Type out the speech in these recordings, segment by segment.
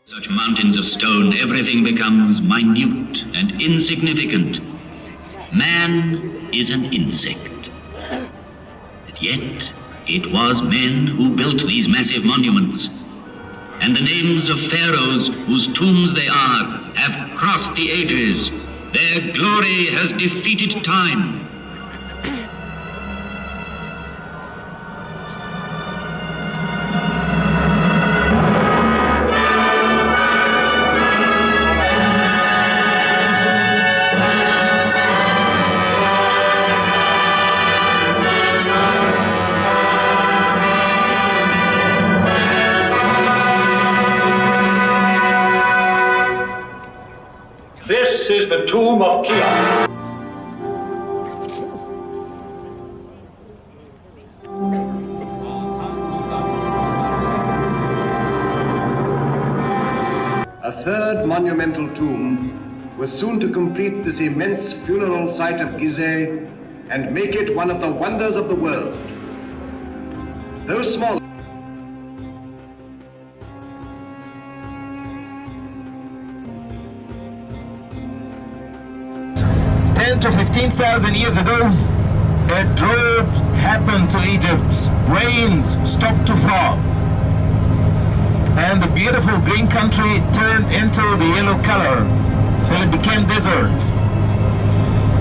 Such mountains of stone, everything becomes minute and insignificant. Man is an insect. And yet, it was men who built these massive monuments. And the names of pharaohs whose tombs they are have crossed the ages. Their glory has defeated time. This is the tomb of Cheops. A third monumental tomb was soon to complete this immense funeral site of Giza and make it one of the wonders of the world. Though small, 10 to 15,000 years ago, a drought happened to Egypt. Rains stopped to fall. And the beautiful green country turned into the yellow color till it became desert.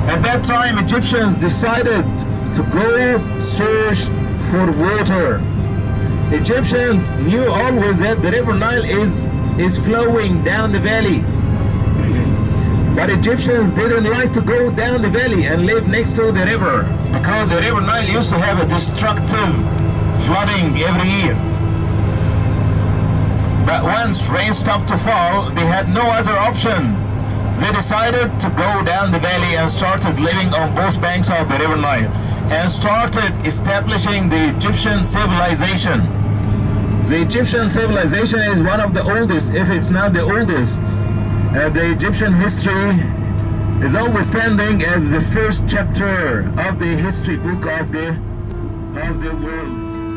At that time, Egyptians decided to go search for water. Egyptians knew always that the river Nile is flowing down the valley. But Egyptians didn't like to go down the valley and live next to the river because the river Nile used to have a destructive flooding every year. But once rain stopped to fall, they had no other option. They decided to go down the valley and started living on both banks of the river Nile and started establishing the Egyptian civilization. The Egyptian civilization is one of the oldest, if it's not the oldest. The Egyptian history is always standing as the first chapter of the history book of the world.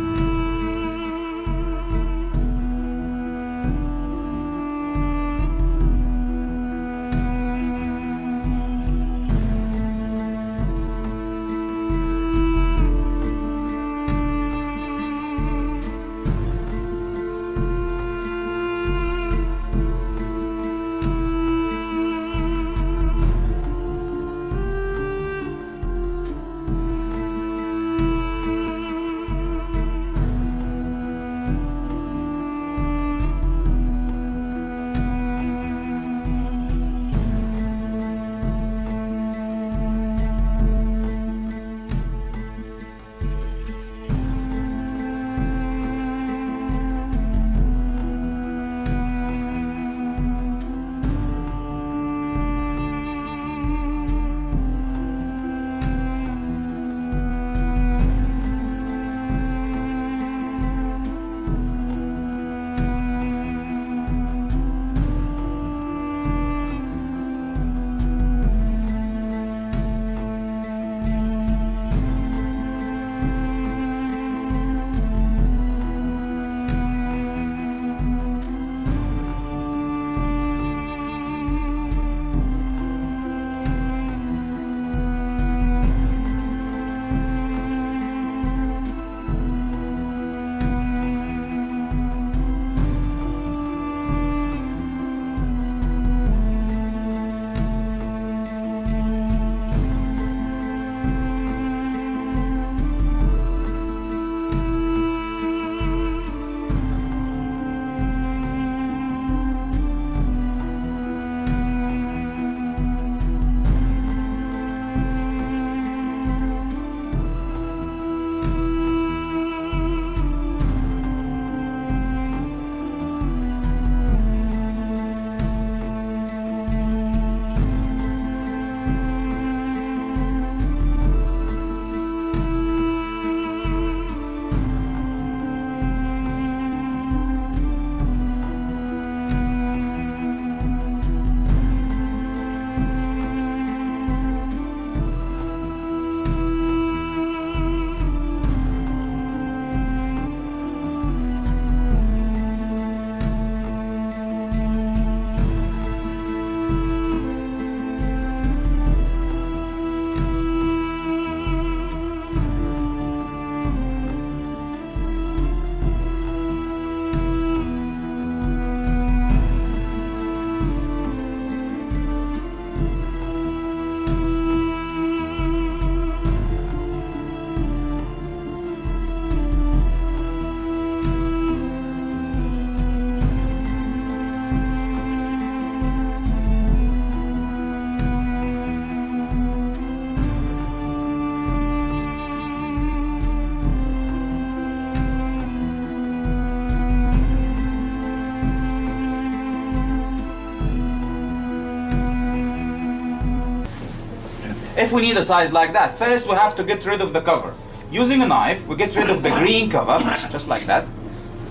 If we need a size like that, first we have to get rid of the cover. Using a knife, we get rid of the green cover, just like that.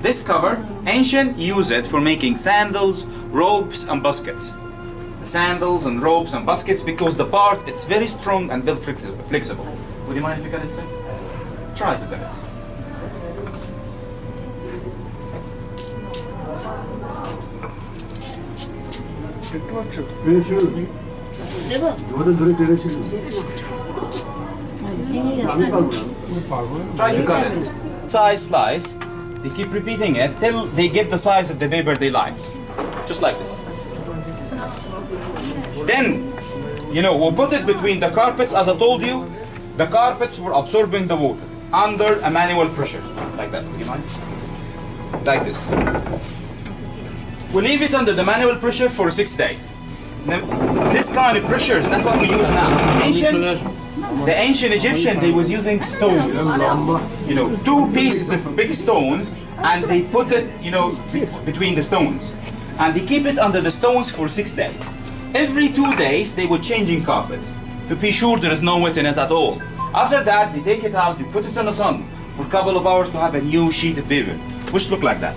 This cover, ancient use it for making sandals, ropes, and baskets. The sandals and ropes and baskets, because the part, it's very strong and very flexible. Would you mind if you cut it, sir? Try to cut it. Try to cut it. Size slice. They keep repeating it till they get the size of the paper they like. Just like this. Then, we'll put it between the carpets. As I told you, the carpets were absorbing the water under a manual pressure. Like that. Would you mind? Like this. We leave it under the manual pressure for 6 days. Now, this kind of pressure is not what we use now. The ancient Egyptian, they was using stones. 2 pieces of big stones, and they put it, between the stones. And they keep it under the stones for 6 days. Every 2 days, they were changing carpets to be sure there is no wet in it at all. After that, they take it out, they put it in the sun for a couple of hours to have a new sheet of paper, which look like that.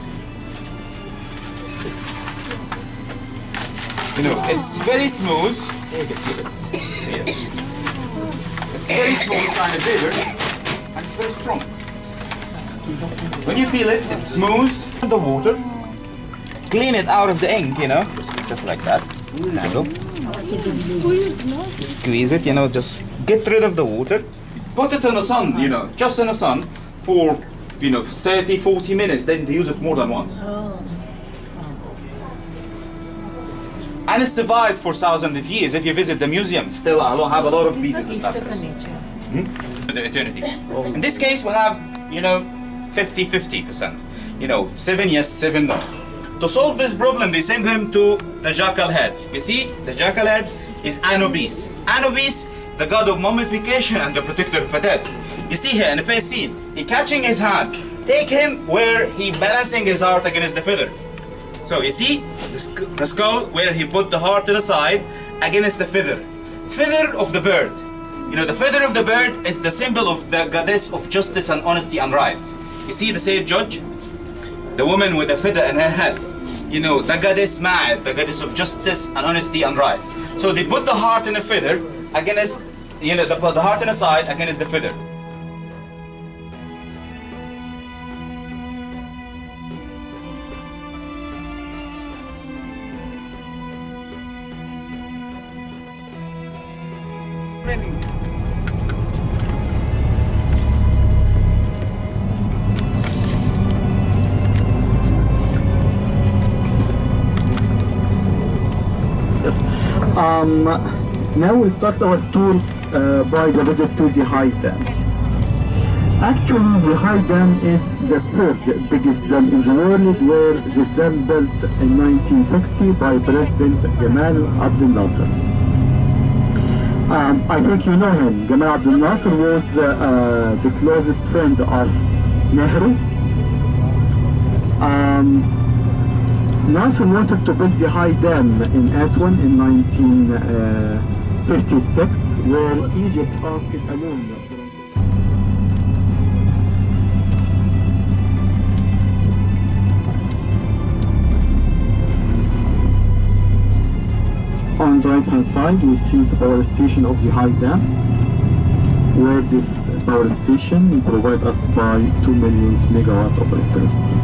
It's very smooth. See it. It's very smooth kind of paper, and it's very strong. When you feel it, it's smooth. The water, clean it out of the ink, just like that. Handle. Squeeze it, just get rid of the water. Put it in the sun, just in the sun for, 30, 40 minutes. Then they use it more than once. And it survived for thousands of years. If you visit the museum, still I have a lot of pieces of that. The eternity. In this case, we have, 50-50%. 7 yes, 7 no. To solve this problem, they send him to the jackal head. You see, the jackal head is Anubis. Anubis, the god of mummification and the protector of the dead. You see here in the first scene, he catching his hand. Take him where he balancing his heart against the feather. So you see, the skull where he put the heart to the side against the feather. Feather of the bird. The feather of the bird is the symbol of the goddess of justice and honesty and rights. You see the said judge? The woman with the feather in her head. The goddess Ma'ad, the goddess of justice and honesty and rights. So they put the heart in the feather against, they put the heart in the side against the feather. Now we start our tour by the visit to the High Dam. Actually, the High Dam is the third biggest dam in the world, where this dam built in 1960 by President Gamal Abdel Nasser. I think you know him. Gamal Abdel Nasser was the closest friend of Nehru. Nasser wanted to build the High Dam in Aswan in 1956, where Egypt asked a loan for it. On the right hand side, we see the power station of the High Dam, where this power station provides us by 2 million megawatts of electricity.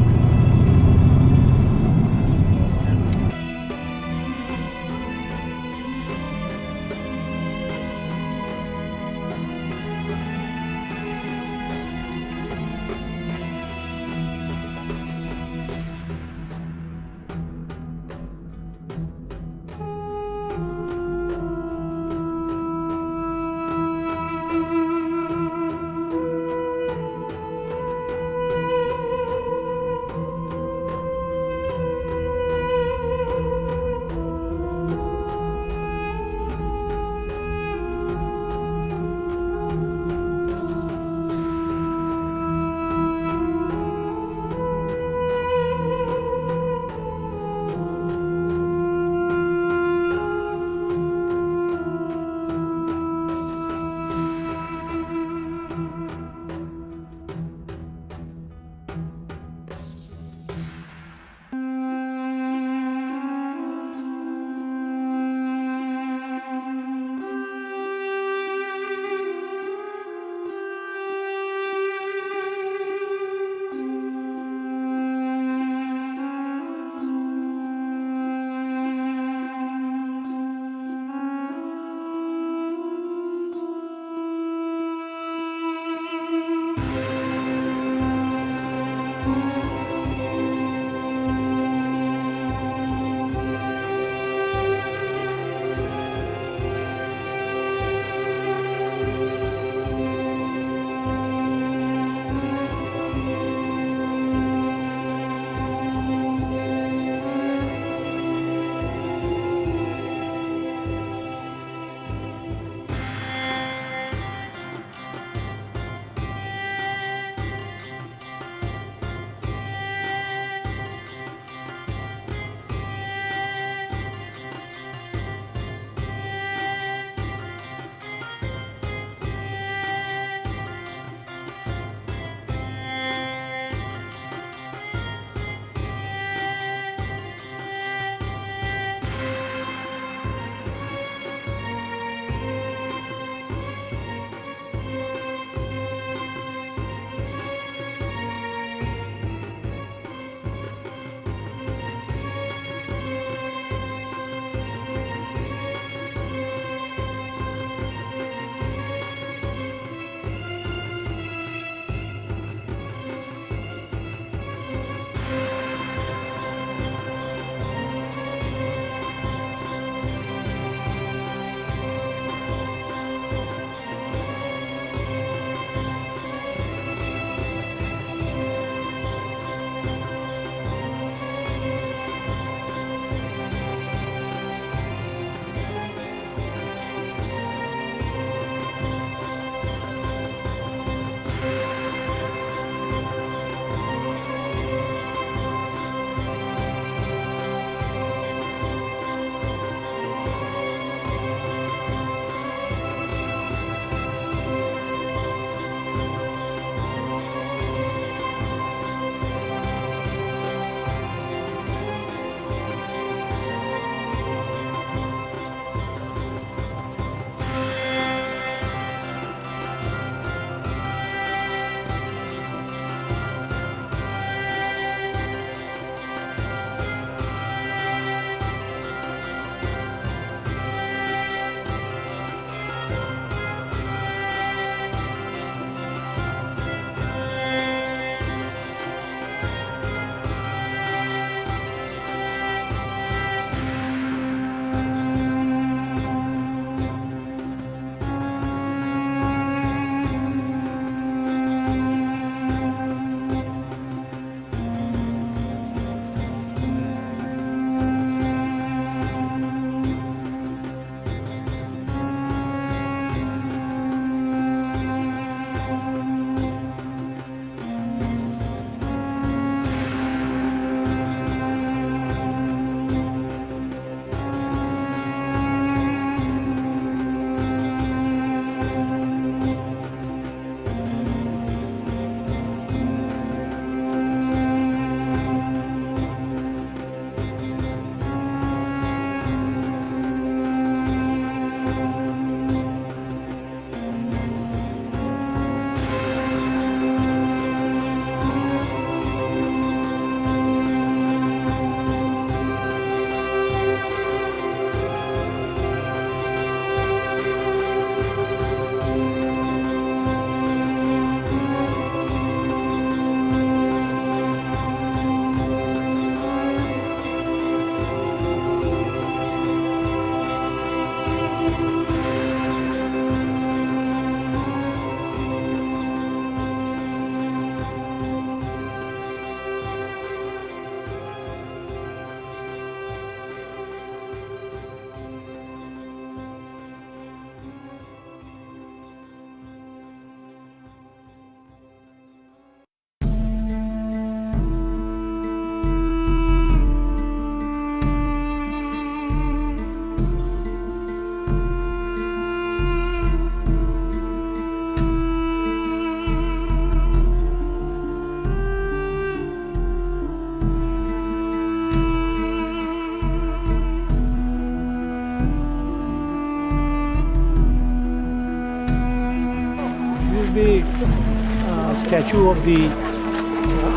statue of the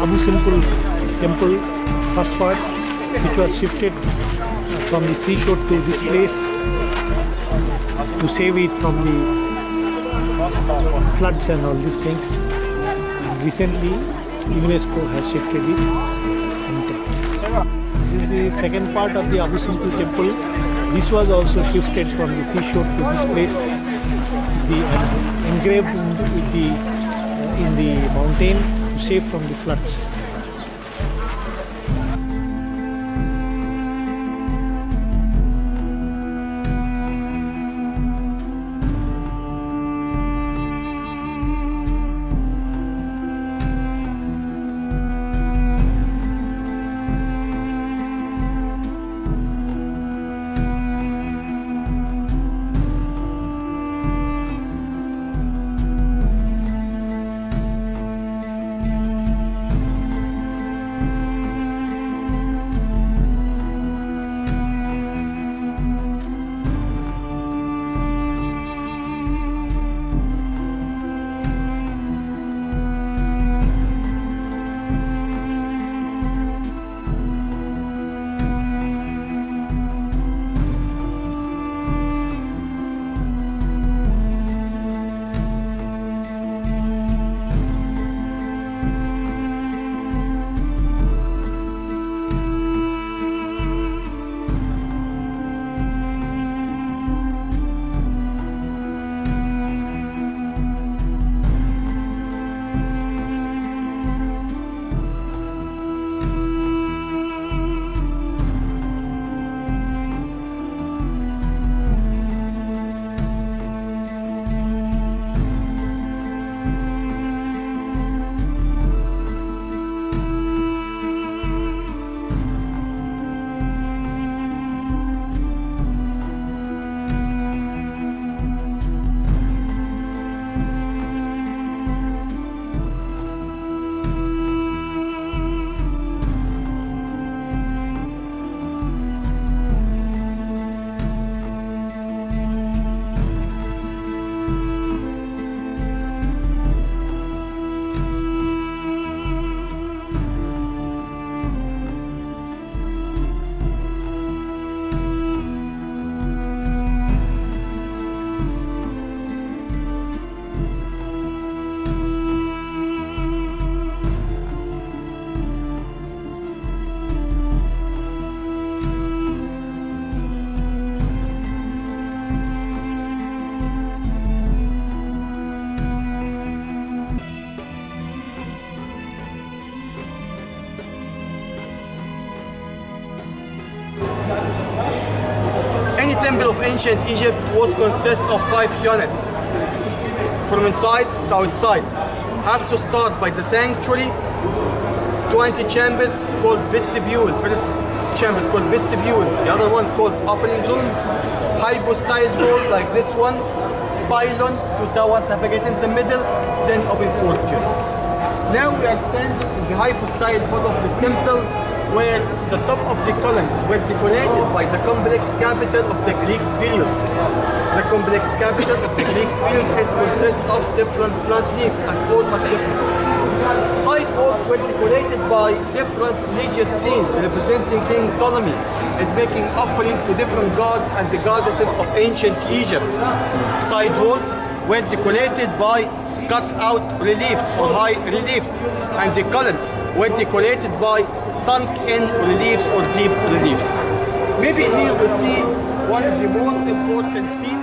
Abu Simbel temple, first part, which was shifted from the seashore to this place to save it from the floods and all these things. And recently, UNESCO has shifted it intact. This is the second part of the Abu Simbel temple. This was also shifted from the seashore to this place. Engraved in the mountain to save from the floods. Any temple of ancient Egypt was consist of 5 units, from inside to outside. Have to start by the sanctuary, 20 chambers called vestibule. First chamber called vestibule, the other one called offering room, hypostyle hall like this one, pylon, 2 towers have a gate in the middle, then open courtyard. Now we are standing in the hypostyle hall of this temple, where the top of the columns were decorated by the complex capital of the Greek period. The complex capital of the Greek period is consists of different plant leaves and all are different. Side walls were decorated by different religious scenes representing King Ptolemy is making offering to different gods and the goddesses of ancient Egypt. Side walls were decorated by cut out reliefs or high reliefs, and the columns were decorated by sunk in reliefs or deep reliefs. Maybe here we'll see one of the most important scenes.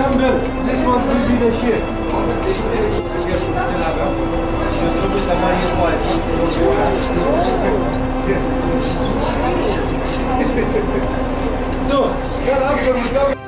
Simbel, this one's will be the ship. So, get up and go.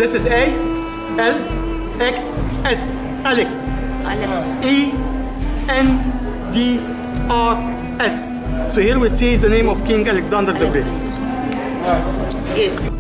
This is A, L, X, S, Alex. E, N, D, R, S. So here we see the name of King Alexander the Great. Yes.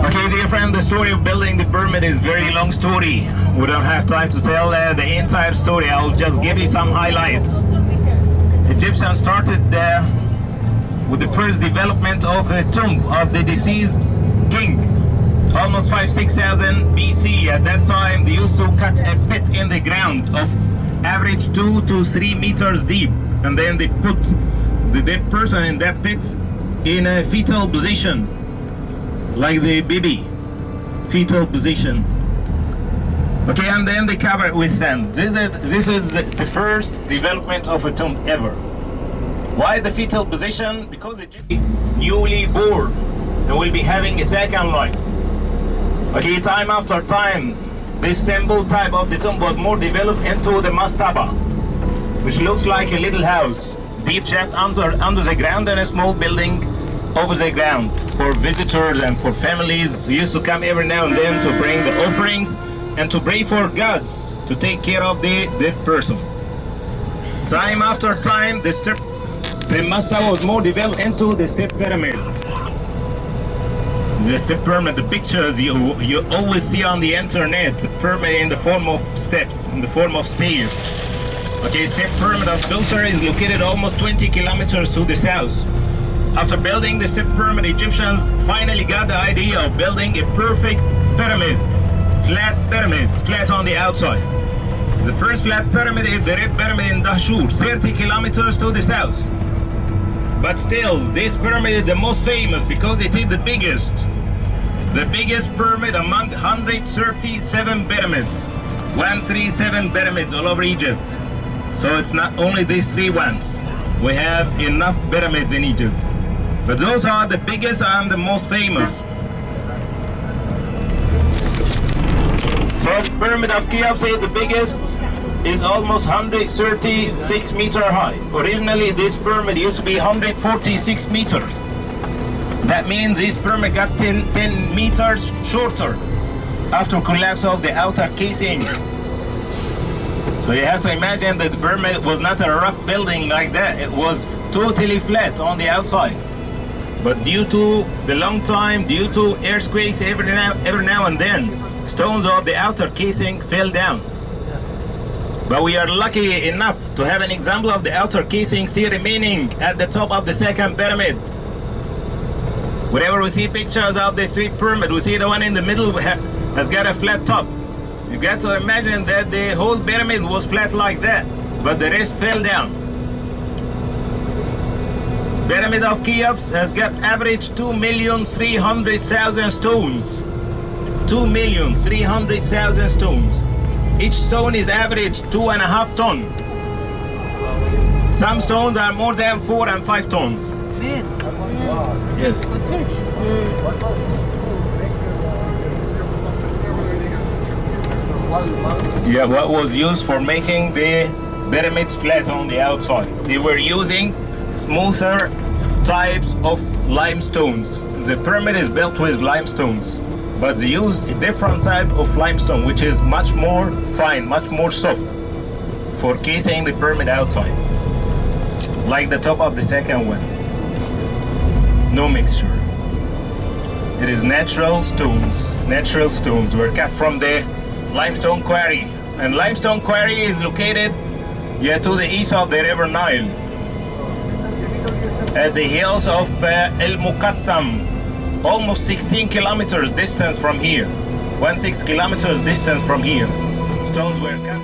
Okay, dear friend, the story of building the pyramid is a very long story. We don't have time to tell the entire story. I'll just give you some highlights. Egyptians started with the first development of the tomb of the deceased king, almost 5,000–6,000 BC. At that time, they used to cut a pit in the ground of average 2 to 3 meters deep, and then they put the dead person in that pit in a fetal position, like the baby, fetal position. Okay, and then they cover it with sand. This is the first development of a tomb ever. Why the fetal position? Because the newly born, they will be having a second life. Okay, time after time, this simple type of the tomb was more developed into the mastaba, which looks like a little house, deep shaft under the ground, and a small building over the ground for visitors and for families who used to come every now and then to bring the offerings and to pray for gods to take care of the dead person. Time after time, the mastaba was more developed into the step pyramid. The step pyramid, the pictures you always see on the internet, the pyramid in the form of steps, in the form of stairs. Okay, step pyramid of Dosar is located almost 20 kilometers to the south. After building the step pyramid, Egyptians finally got the idea of building a perfect pyramid, flat on the outside. The first flat pyramid is the Red Pyramid in Dahshur, 30 kilometers to the south. But still, this pyramid is the most famous because it is the biggest pyramid among 137 pyramids. 137 pyramids all over Egypt. So it's not only these 3 ones. We have enough pyramids in Egypt. But those are the biggest and the most famous. So the Pyramid of Cheops, the biggest, is almost 136 meters high. Originally this pyramid used to be 146 meters. That means this pyramid got 10 meters shorter after collapse of the outer casing. So you have to imagine that the pyramid was not a rough building like that. It was totally flat on the outside. But due to the long time, due to earthquakes every now and then, stones of the outer casing fell down. But we are lucky enough to have an example of the outer casing still remaining at the top of the second pyramid. Whenever we see pictures of the three pyramid, we see the one in the middle has got a flat top. You got to imagine that the whole pyramid was flat like that, but the rest fell down. Pyramid of Cheops has got average 2,300,000 stones. 2,300,000 stones. Each stone is average 2.5 tons. Some stones are more than 4 and 5 tons. Yes. Yeah, what was used for making the pyramids flat on the outside? They were using smoother types of limestones. The pyramid is built with limestones, but they used a different type of limestone, which is much more fine, much more soft, for casing the pyramid outside, like the top of the second one. No mixture. It is natural stones. Natural stones were cut from the limestone quarry, and limestone quarry is located to the east of the river Nile, at the hills of El Muqattam, almost 16 kilometers distance from here. 16 kilometers distance from here. Stones were cut.